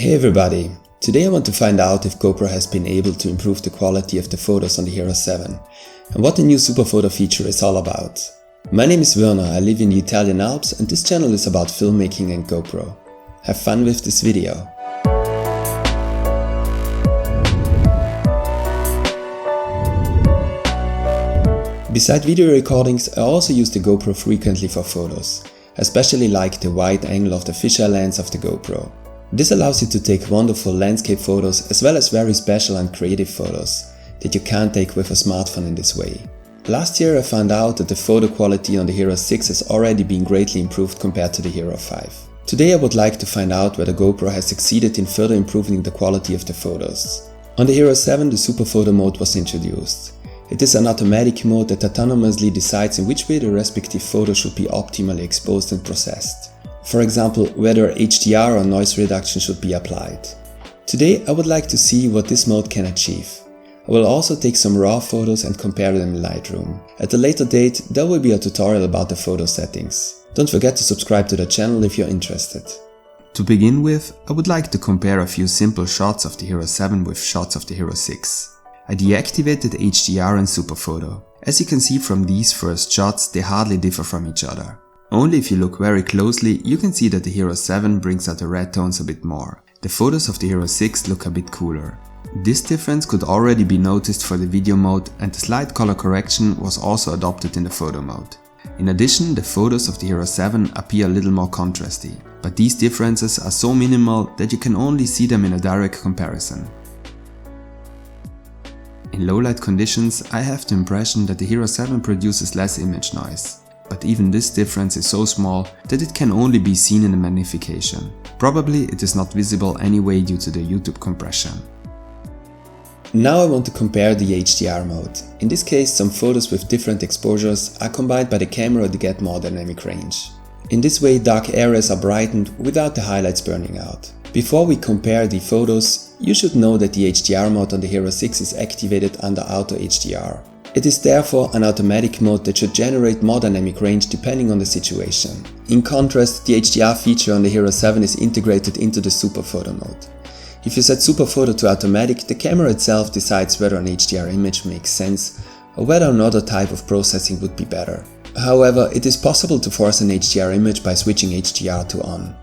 Hey everybody! Today I want to find out if GoPro has been able to improve the quality of the photos on the Hero 7 and what the new Superphoto feature is all about. My name is Werner, I live in the Italian Alps and this channel is about filmmaking and GoPro. Have fun with this video! Besides video recordings, I also use the GoPro frequently for photos. I especially like the wide angle of the fisheye lens of the GoPro. This allows you to take wonderful landscape photos as well as very special and creative photos that you can't take with a smartphone in this way. Last year I found out that the photo quality on the Hero 6 has already been greatly improved compared to the Hero 5. Today I would like to find out whether GoPro has succeeded in further improving the quality of the photos. On the Hero 7 the Superphoto mode was introduced. It is an automatic mode that autonomously decides in which way the respective photo should be optimally exposed and processed. For example, whether HDR or noise reduction should be applied. Today I would like to see what this mode can achieve. I will also take some raw photos and compare them in Lightroom. At a later date there will be a tutorial about the photo settings. Don't forget to subscribe to the channel if you're interested. To begin with, I would like to compare a few simple shots of the Hero 7 with shots of the Hero 6. I deactivated HDR and Superphoto. As you can see from these first shots, they hardly differ from each other. Only if you look very closely, you can see that the Hero 7 brings out the red tones a bit more. The photos of the Hero 6 look a bit cooler. This difference could already be noticed for the video mode and the slight color correction was also adopted in the photo mode. In addition, the photos of the Hero 7 appear a little more contrasty, but these differences are so minimal that you can only see them in a direct comparison. In low light conditions, I have the impression that the Hero 7 produces less image noise. But even this difference is so small that it can only be seen in the magnification. Probably it is not visible anyway due to the YouTube compression. Now I want to compare the HDR mode. In this case, some photos with different exposures are combined by the camera to get more dynamic range. In this way, dark areas are brightened without the highlights burning out. Before we compare the photos, you should know that the HDR mode on the Hero 6 is activated under Auto HDR. It is therefore an automatic mode that should generate more dynamic range depending on the situation. In contrast, the HDR feature on the Hero 7 is integrated into the Superphoto mode. If you set Superphoto to automatic, the camera itself decides whether an HDR image makes sense or whether another type of processing would be better. However, it is possible to force an HDR image by switching HDR to on.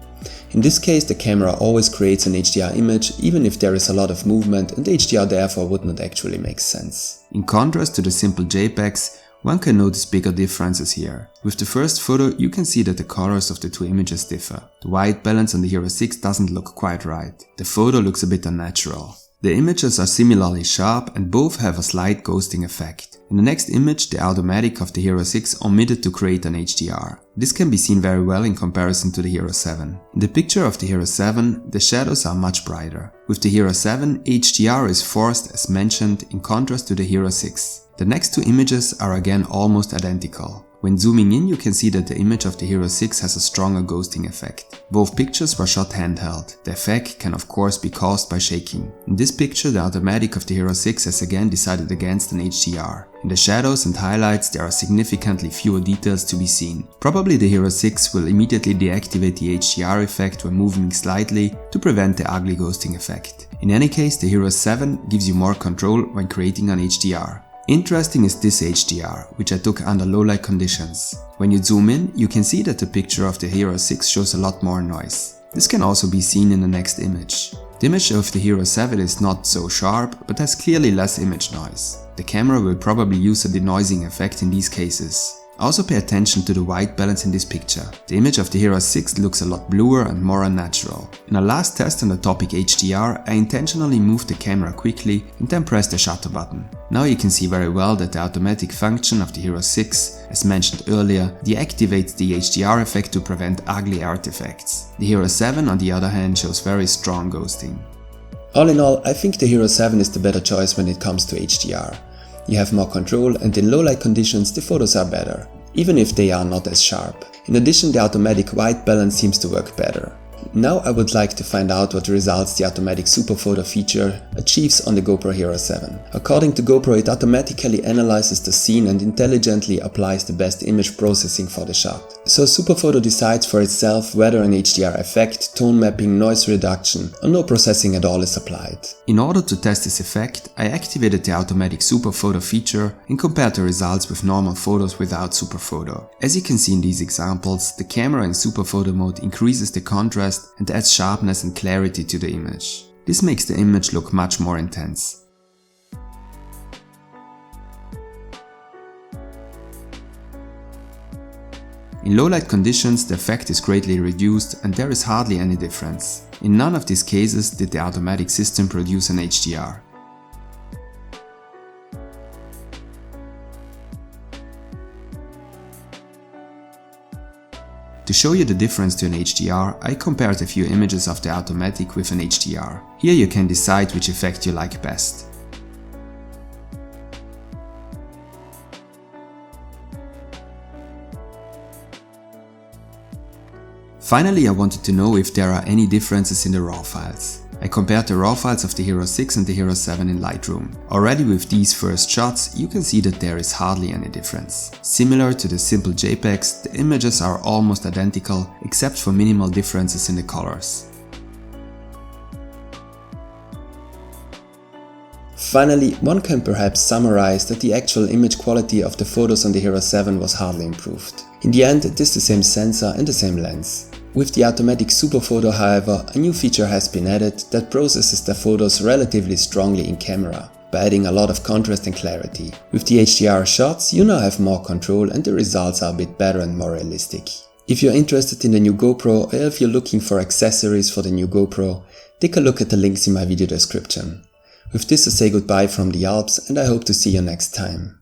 In this case, the camera always creates an HDR image even if there is a lot of movement and HDR therefore would not actually make sense. In contrast to the simple JPEGs, one can notice bigger differences here. With the first photo you can see that the colors of the two images differ. The white balance on the Hero 6 doesn't look quite right. The photo looks a bit unnatural. The images are similarly sharp and both have a slight ghosting effect. In the next image, the automatic of the Hero 6 omitted to create an HDR. This can be seen very well in comparison to the Hero 7. In the picture of the Hero 7, the shadows are much brighter. With the Hero 7, HDR is forced as mentioned in contrast to the Hero 6. The next two images are again almost identical. When zooming in you can see that the image of the Hero 6 has a stronger ghosting effect. Both pictures were shot handheld. The effect can of course be caused by shaking. In this picture the automatic of the Hero 6 has again decided against an HDR. In the shadows and highlights there are significantly fewer details to be seen. Probably the Hero 6 will immediately deactivate the HDR effect when moving slightly to prevent the ugly ghosting effect. In any case, the Hero 7 gives you more control when creating an HDR. Interesting is this HDR, which I took under low light conditions. When you zoom in, you can see that the picture of the Hero 6 shows a lot more noise. This can also be seen in the next image. The image of the Hero 7 is not so sharp, but has clearly less image noise. The camera will probably use a denoising effect in these cases. Also pay attention to the white balance in this picture. The image of the Hero 6 looks a lot bluer and more unnatural. In a last test on the topic HDR, I intentionally moved the camera quickly and then pressed the shutter button. Now you can see very well that the automatic function of the Hero 6, as mentioned earlier, deactivates the HDR effect to prevent ugly artifacts. The Hero 7 on the other hand shows very strong ghosting. All in all, I think the Hero 7 is the better choice when it comes to HDR. You have more control and in low light conditions the photos are better, even if they are not as sharp. In addition, the automatic white balance seems to work better. Now I would like to find out what results the automatic Superphoto feature achieves on the GoPro Hero 7. According to GoPro, it automatically analyzes the scene and intelligently applies the best image processing for the shot. So Superphoto decides for itself whether an HDR effect, tone mapping, noise reduction or no processing at all is applied. In order to test this effect, I activated the automatic Superphoto feature and compared the results with normal photos without Superphoto. As you can see in these examples, the camera in Superphoto mode increases the contrast and adds sharpness and clarity to the image. This makes the image look much more intense. In low-light conditions, the effect is greatly reduced and there is hardly any difference. In none of these cases did the automatic system produce an HDR. To show you the difference to an HDR, I compared a few images of the automatic with an HDR. Here you can decide which effect you like best. Finally, I wanted to know if there are any differences in the RAW files. I compared the RAW files of the Hero 6 and the Hero 7 in Lightroom. Already with these first shots, you can see that there is hardly any difference. Similar to the simple JPEGs, the images are almost identical except for minimal differences in the colors. Finally, one can perhaps summarize that the actual image quality of the photos on the Hero 7 was hardly improved. In the end, it is the same sensor and the same lens. With the automatic Superphoto, however, a new feature has been added that processes the photos relatively strongly in camera, by adding a lot of contrast and clarity. With the HDR shots, you now have more control and the results are a bit better and more realistic. If you're interested in the new GoPro or if you're looking for accessories for the new GoPro, take a look at the links in my video description. With this I say goodbye from the Alps and I hope to see you next time.